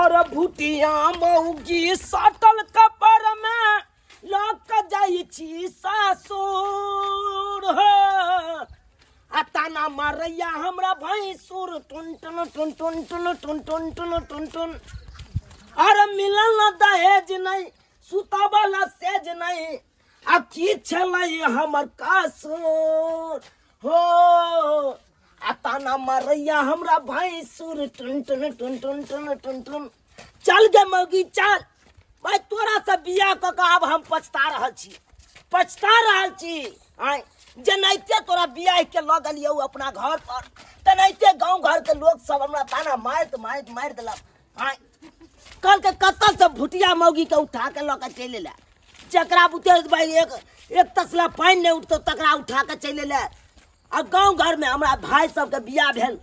और भुटिया मौगी सटल कपर में लक जाई छी सासुर हो ताना मारैया हमरा भैंसुर टुन टुन टुन टुन टुन टुन टुन टुन टुन टुन अरे मिलल न दहेज नहीं सुतबला सेज नहीं आ की छलै हमर कासुर हो ताना मारैया हमरा भैंसुर टुन टुन टुन टुन टुन टुन टुन चल गे मौगी चल भाई तोरा से बियाह क के आब हम पछता रहल छी आय जनाइते तोरा बियाह के ल गेलियौ अपना घर पर तनाइते गांव घर के लोग सब हमरा ताना मार देलक आय कल के कत्ता से भुटिया मौगी के उठा के ल के चले ले जकरा बुते भाई एक तसला पानी नहीं उठतो तकरा उठा के चले ले आ गांव घर में हमरा भाई सबके बियाह भेल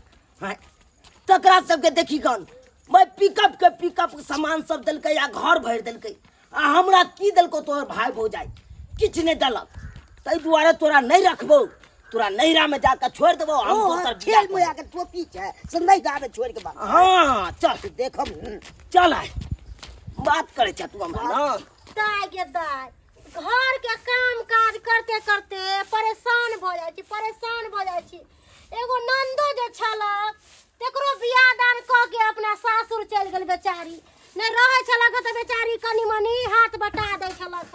तकरा सबके देखी गन मैं पिकअप सामान सब दिलकै या घर भर दिलकै आ हमरा की दिलको तोहर भाई भौजाई किछ नहीं दिलक तै दुआरे तोरा नहीं रखबो तोरा नैरा में जाकर छोड़ देबो हम दोसर खेल मोया के टोपी छै संदै गावे छोड़ के बात हां चल देखब चल आय बात करे छ तू हमरा ना दाय गे दाय घर के काम काज करते करते परेशान भ जाय छी एगो नंदो जे छलक तेकरो बियाह दान क के अपना सासुर चल गेल बेचारी नहीं रहे छलक त बेचारी कनी मनी हाथ बटा दै छलक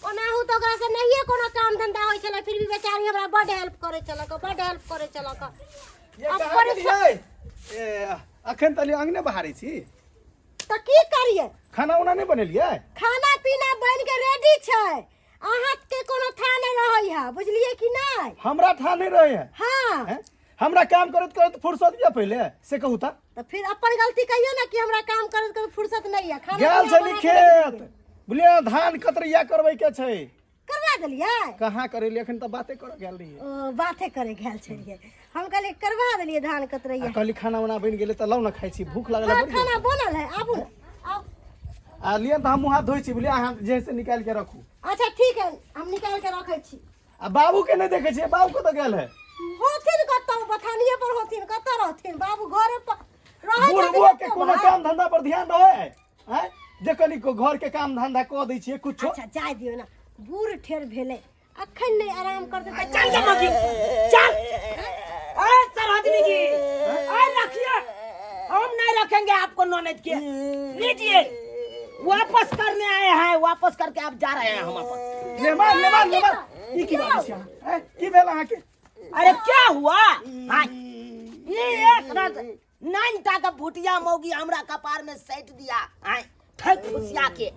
ओनाहु तो ओकरा से नहिए कोनो काम धंधा होय छले फिर भी बेचारी हमरा बड हेल्प करे छलक ये कहां गेलियै ए अखन तली अंगने बहारै छी त की करिए खाना उना नहीं बनेलियै खाना पीना बन के रेडी छै अहाँ के कोनो था नहीं रहै है बुझलिए कि नहीं हमरा था नहीं रहे है हां हमरा काम करत फुर्सत या पहले से कहू त फिर अपन गलती कहियो ना कि हमरा काम करत फुर्सत नहीं है खाना गेल छली खेत बुलिया धान कतरिया करबै के छै करवा देलिए कहां करेली एखन त बाते कर गेल रही ओ बाते करे गेल छलिए हम कहले करवा देलिए धान कतरिया कहली खाना उना बन गेले त लौ न खाइ छी भूख लागल है खाना बनल है आबू आओ आ लिया त हम मुंह हाथ धोइ छी बुलिया अहाँ जैसे निकाल के रखू अच्छा ठीक है हम निकाल के रखे छी आ बाबू के नहीं देखे छी बाबू को त गेल है होथिन कतौ बथानिए पर होथिन कतौ रहथिन बाबू घरे पर रहै बुढ़बो के कोनो काम धंधा पर ध्यान रहे हैं जे कनी को घर के काम धंधा क दै छी कुछ अच्छा जाय दियो ना बूढ़ ठेर भेले अखन नहीं आराम करते त चल जा मगी चल ए सरहदनी जी ए रखिए हम नहीं रखेंगे आपको नौनित के लीजिए वापस करने आए हैं वापस करके आप जा रहे हैं हम अपन लेमान ई की बात है की भेल अहाँ के अरे क्या हुआ हां ये एक रात नानटा का भुटिया मौगी हमरा कपार में सेट दिया हां ठक खुशिया के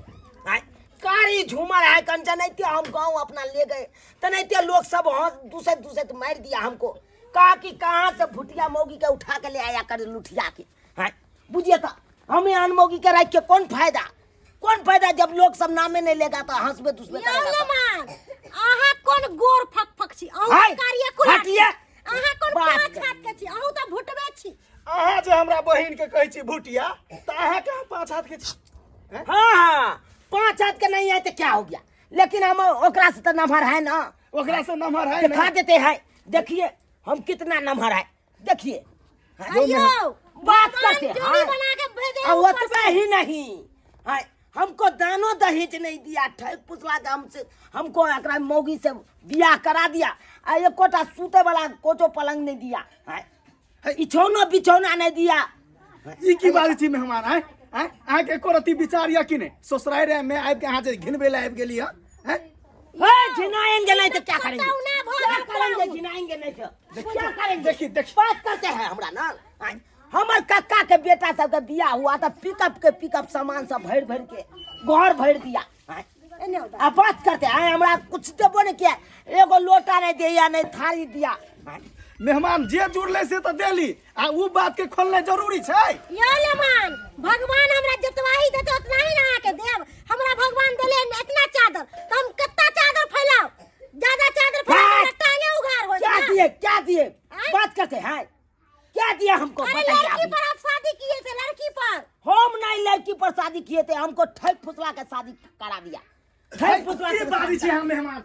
हां कारी झूमर है कंचनैते हम गांव अपना ले गए तनैते लोग सब दूसरे मार दिया हमको कहा कि कहां से भुटिया मौगी के उठा के ले आया कर लुठिया के हां बुझिए तो हमें अनमौगी के रख के कौन फायदा जब लोग सब नामे नहीं लेगा तो हंसबे दुसबे करेगा आहा कौन गोर फक छी आहा कार्य को हटिए आहा कौन पांच हाथ के छी आहू त भुटबे छी अहाँ जे हमरा बहिन के कहै छी भुटिया त अहाँ कहां पांच हाथ के छी हां पांच हाथ के नहीं है तो क्या हो गया लेकिन हम ओकरा से तो नमहर है ना ओकरा से नमहर है दिखा देते हैं देखिए हम कितना नमहर है देखिए अयो बात करते जोड़ी बना के भेजे हैं उतना ही नहीं है हमको दानो दहेज नहीं दिया ठक पुसला के हमको एकरा मौगी से बियाह करा दिया आ एक कोटा सूते वाला कोचो पलंग नहीं दिया है इछौना बिछौना नहीं दिया ई की बात छी मेहमान है अहाँ के कोरती विचार या कि नहीं ससुराल रे में आब के अहाँ जे घिनबे ले आब गेली है घिनाएंगे नहीं तो क्या करेंगे घिनाएंगे नहीं तो क्या करेंगे देखी बात करते हैं हमरा ना हमार काका के बेटा सब के बियाह हुआ था पिकअप सामान सब भर के घर भर दिया अब बात करते हैं हमरा कुछ देबो नहीं किया एगो लोटा नहीं दिया नहीं थाली दिया मेहमान जे जुड़ले से तो देली आ उ बात के खोलना जरूरी छै यो लेमान भगवान हमरा जतवाही देते उतना ही ना के देव हमरा भगवान देले इतना चादर तो हम कितना चादर फैलाओ ज्यादा चादर फैलाओ टांगे उघार हो क्या दिए बात करते हैं क्या दिया हमको लड़की पर आप शादी किए थे लड़की पर हम नहीं लड़की पर शादी किए थे हमको ठक फुसला के शादी करा दिया ठक फुसला के बारी छी हम मेहमान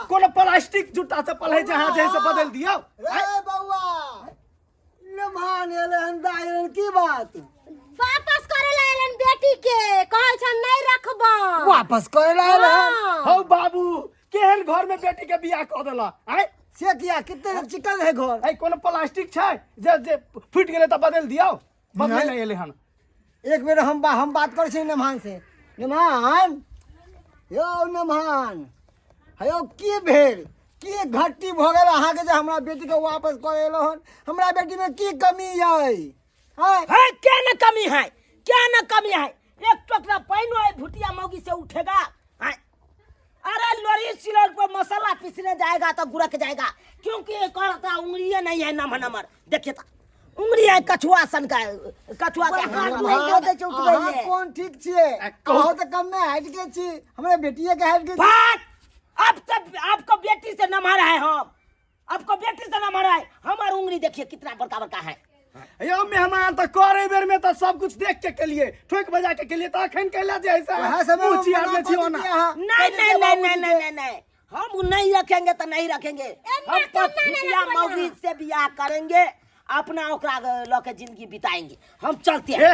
कोनो प्लास्टिक जूता से पलहे जहां जैसे बदल दियो रे बउआ लेमान एले हंदा की बात वापस करे ला वापस करे लायल है हो बाबू केहन घर में बेटी के बियाह कर देला आय से किया कितने चिकन है घर आय कोनो प्लास्टिक छै जे फूट गेले त बदल दियो बदल नहीं एले हन एक बेर हम बात करे छी नमान से नमान यो नमान हयो की भेल की घट्टी भ गेल अहाँ के जे हमरा बेटी के वापस करे एलो हन हमरा बेटी में की कमी है है क्या न कमी है क्या न कमी है एक टोकरा पानी है भुटिया मौगी से उठेगा है? अरे लोरी सिलौट पर मसाला पीसने जाएगा तो गुरक जाएगा क्योंकि एक औरता उंगली नहीं है नमर देखिए तो उंगली है कछुआ सन का कछुआ के हाथ में हाँ, हाँ, कौन ठीक छिए कहो तो कम में हट के छी हमरे बेटिया के हट के बात अब तक आपको बेटी से नमर है हम आपको बेटी से नमर है हमारी उंगली देखिए कितना बड़का बड़का है यो मेहमान तो करे बेर में तो सब कुछ देख के लिए ठोक बजा के लिए तो अखन कहला जे ऐसा वहाँ समय हम पूछी आदमी छियो ना नहीं हम नहीं रखेंगे तो नहीं रखेंगे हम पतिया मौगी से बियाह करेंगे अपना ओकरा लोके जिंदगी बिताएंगे हम चलते हैं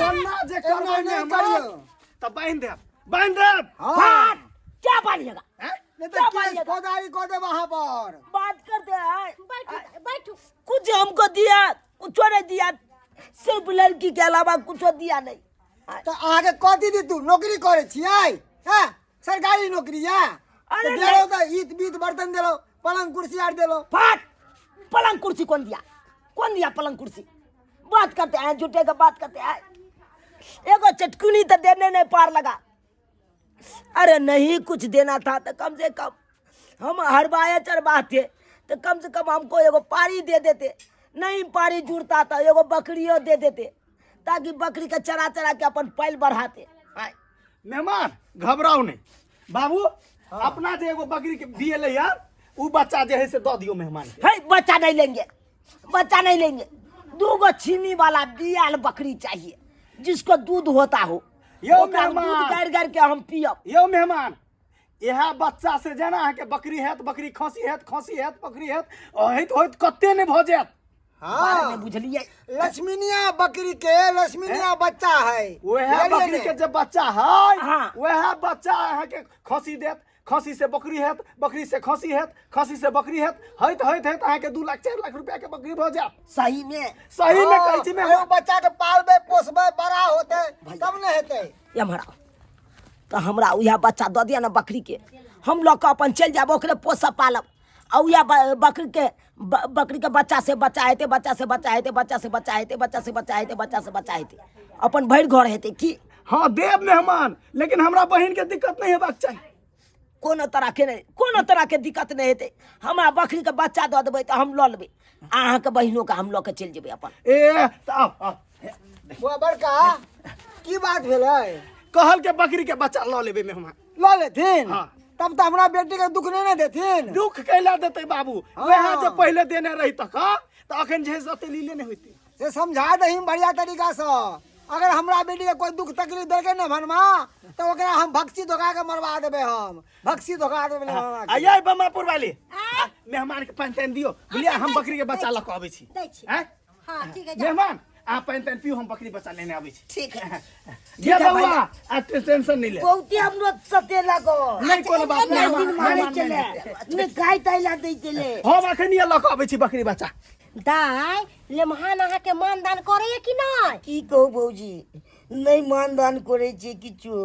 ओना जे करबो मेहमान तो बांध दे बात क्या बांधिएगा नहीं तो केस फौजदारी को दे वहां पर बात करते हैं बैठो कुछ हमको दिया कुछ नहीं दिया सिर्फ लड़की के अलावा कुछ दिया नहीं तो आगे कथी दी तू नौकरी करे छियै हां सरकारी नौकरी है अरे देलो तो ईट बीत बर्तन देलो पलंग कुर्सी आर देलो फाट पलंग कुर्सी कौन दिया पलंग कुर्सी बात करते हैं झूठे का बात करते हैं एगो चटकुनी तो देने नहीं पार लगा अरे नहीं कुछ देना था तो कम से कम हम हरबाए चरबा थे तो कम से कम हमको एगो पारी दे देते नहीं पारी जुड़ता तो एगो बकरियों दे देते ताकि बकरी का चरा चरा के अपन पैल बढ़ाते मेहमान घबराओ नहीं बाबू अपना जे एगो बकरी के दिए यार उ बच्चा जे है से दे दियो मेहमान के है बच्चा नहीं लेंगे दूगो छीनी वाला बियाल बकरी चाहिए जिसको दूध होता हो यो ओकरा मेहमान। दूध गार के हम पियब यो मेहमान यह बच्चा से जना है के बकरी है तो बकरी खसी है बकरी है होत कते ने भ जात बारे में बुझलिए लक्ष्मीनिया बकरी के लक्ष्मीनिया बच्चा है वह बकरी के जब बच्चा है हाँ। वह बच्चा है के खसी देत खसी से बकरी है बकरी से खसी है खसी से बकरी है अहाँ के 2 लाख 4 लाख रुपया के बकरी भ जात सही में कहै छी मैं वो बच्चा के पालबे पोसबे बड़ा होते तब न हेते यमरा तो हमरा उया बच्चा दे दिया ना बकरी के हम लोग अपन चल जाब ओकरे पोसब पालब और या बकरी के बच्चा से बच्चा हेते अपन भर घर हेते की हाँ देव मेहमान लेकिन हमरा बहन के दिक्कत नहीं हेबाक चाहिए कोनो तरह के दिक्कत नहीं हेते हमरा बकरी के बच्चा दे देबै तो हम लऽ लेबै अहाँ के बहिनो के हम लऽ के चल जेबै अपन ए तो आओ वो बड़का की बात भेलै कहल के बकरी के बच्चा लऽ लेबै मेहमान ल लेथिन हाँ। तब तो हमरा बेटी के दुख नहीं देथिन दुख कैला देते बाबू हाँ। वह जो पहले देने रही तक तो अखन जे सते लीले नहीं होती से समझा दही बढ़िया तरीका से अगर हमरा बेटी के कोई दुख तकलीफ देलकै न भनमा तो ओकरा हम भक्सी धोखा के मरवा देबे हम भक्सी धोखा देबे मेहमान के। आइए बमापुर वाली मेहमान के पानी दियो बोलिए हम बकरी के बच्चा लऽ के आबै छी दै छी हैं हाँ ठीक है जा। मेहमान आ पानी पियो हम बकरी बच्चा लेने आबै छी ठीक है ये बउआ आ टेंशन नहीं ले बहुते हमरो सते लगो नहीं कोनो बात एक दिन मारे मेहमान चले नहीं ने गाय तैला दै चले हम अखन ये लऽ के आबै छी बकरी बच्चा दाय लेमहान अहाँ के मानदान करैए कि नहीं की कहू भौजी नहीं मानदान करे छी किछो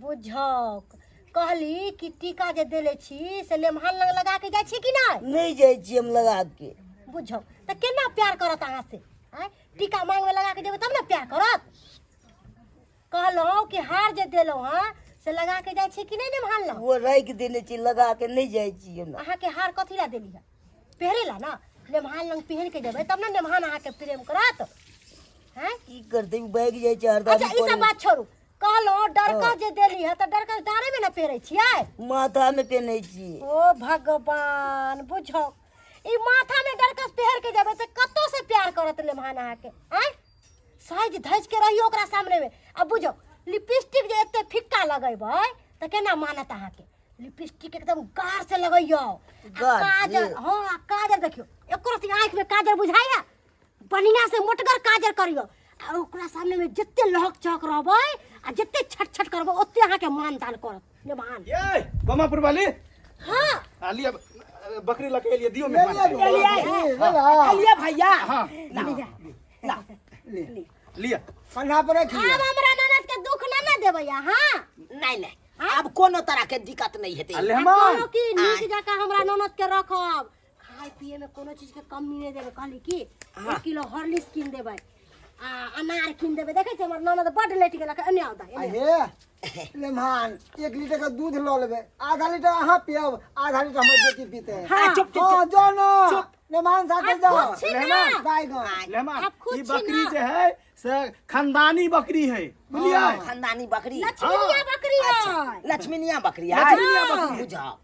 बुझक कहली कि टीका जे देले छी से लेमहान लग लगा के जाइ छी कि नहीं नहीं जाय छी हम लगा के बुझक तो केना प्यार करत अहाँ से हैं टीका मांग में लगा के देबै तब ना प्यार करत कहलो कि हार जे देलो हां से लगा के जाइ छी कि नहीं लेमहान लग वो राख देने छी लगा के नहीं जाय छी हम अहाँ के हार कथी ला देली है पहरे ला ना लेमहान लंग पहन के देबै तब ना लेमहान अहाँ के प्रेम करत हैं की करते बैग जाय छी हरदम अच्छा ई सब बात छोड़ू कहलो डरका जे देली है त डरका डारे में ना पहरै छियै माथा में पहनै छी ओ भगवान बुझो ई माथा में डरकस पहर के जाबे त कत्तो से प्यार करत लेमहान अहाँ के हैं साइज धज के रहियो ओकरा सामने में अब बुझो लिपस्टिक जे एते फिक्का लगैबै त केना मानत अहाँ के लिपस्टिक एकदम गार से लगैयो गार काजल से? हां काजल देखियो एको रति आंख में काजल बुझाया बढ़िया से मोटगर काजल करियो आ ओकरा सामने में जितने लहक चहक रहबै आ जितने छट छट करबै ओते अहाँ के मान दान करत मेहमान। ये बमापुर वाली हाँ लिया बकरी लके लिए दियो ले मेहमान लिया, के। ले लिया। चलिए भैया हाँ ला लिया कंधा पर रख अब लिया। हमरा ननद के दुख ना देबै हाँ नहीं नहीं अब कोनो तरह के दिक्कत नहीं हेतै मेहमान कोनो की नीक जका हमरा ननद के रखब खाए पिए में कोनो चीज के कमी नहीं देबै कहली की 1 किलो हॉर्लिक्स कीन देबै आ अनार कीन देबै देखै छै हमर ननद बड लेट गेलक एने आउ दा एने हे लेमहान 1 लीटर का दूध ल लेबे, आधा लीटर अहाँ पियब, आधा लीटर हमर बेटी पीते हैं। हाँ, चुप चुप हाँ जाओ ना लेमहान साथे आप जाओ। खुद छी ना। जाएगा। मेहमान आप खुद ये छी बकरी ना। जो है से खानदानी बकरी है बुझलिए खानदानी बकरी लक्ष्मीनिया बकरी है लक्ष्मीनिया बकरी है लक्ष्मीनिया बकरी। बुझाओ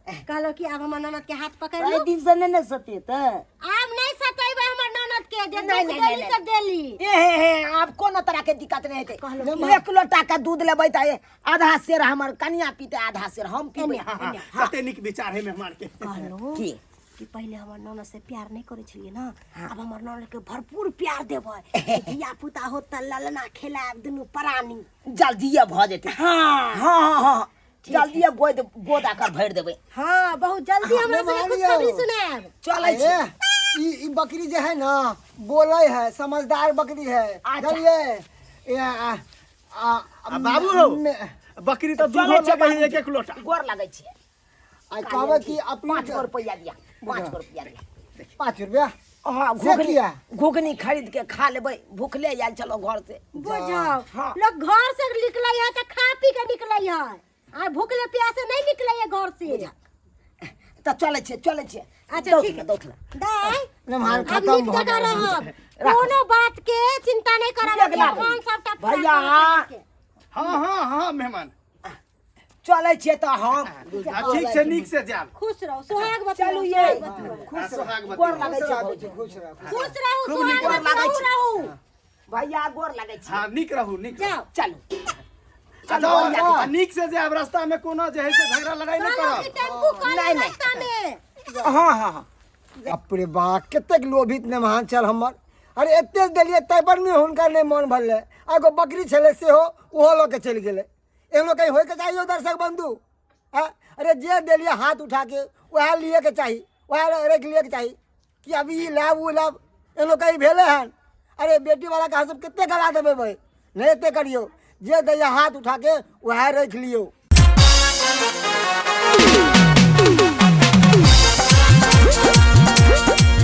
कहलो कि अब हमर ननद के हाथ पकड़ कई लो दिन से नहीं सते त अब नहीं सतेबै हमर ननद के जे नहीं, दूध नहीं, देली नहीं, से देली ए आप कोनो तरह के दिक्कत नहीं हेतै कहलो कि 1 लोटा का दूध लेबै त आधा सेर हमर कनिया पीते आधा सेर हम पीबै कते निक विचार है मेहमान के कहलो की कि पहले हमर ननद से प्यार नहीं करे छलिए ना अब हमर ननद के भरपूर प्यार देबै धिया पुता हो त ललना खिलाब दुनु प्राणी जल्दीए भ जेतै हाँ हाँ हाँ हाँ जल्दीए गोद आकर भर देबै हाँ बहुत जल्दी हमरा से मान खुशखबरी लियो। सुनाएब चलै छी ये बकरी जो है ना बोले है, समझदार बकरी है। अच्छा। चलिए ये बाबू हो बकरी तो दूध चलै छै लगे है 1 लोटा गोर लागै छी कहवे कि अपने 5 रुपया दिया 5 रुपया दिया 5 रुपया हाँ से किया? घुगनी खरीद के खा लेबै भूखले आयल चलो घर से बुझाओ हाँ। लोग घर से निकले है तो खा पी के निकले है आ भूखले प्यासे नहीं निकले है घर से त चलै छै अच्छा ठीक है दौथला दाई लेमहान अब खत्म नीक हो जगह गया। रहब कोनो बात के चिंता नहीं करब अगला भगवान सबटा पूरा भैया। करत हाँ मेहमान चलै छियै त हम ठीक से निक से जाब खुश रहो सुहाग बती चलू ये खुश सोहाग गोर बती लागै छै भौजी खुश रहो। खुश रहो खूब सुहाग नीक बती लागै छै। रहू भैया गोर लागै छै हाँ निक रहू निक जाओ चलू चलो गोर लागै छै। निक से जाब रास्ता में कोनो जे है से झगड़ा लड़ाई नहीं चलो कि करब टेम्पू खाली नहीं, नहीं। रास्ता में हाँ हाँ हाँ बाप रे बाप कतेक लोभित लेमहान छल हमर। अरे एते देलिए तै पर में हुनकर नहीं मन भरले। एगो बकरी छले से हो ओहो लो के चल गेले। एहनो कहीं होय के चाहिए दर्शक बंधु। अरे जे देलिए हाथ उठा के वह लिए के चाहिए, वह रख लिए के चाहिए कि अभी ई लाभ वो लाभ एहनो कहीं भेले हन। अरे बेटी वाला का सब कितने करा देबे भाई, नहीं एते करियो, जे दैया हाथ उठा के वह रख लियो।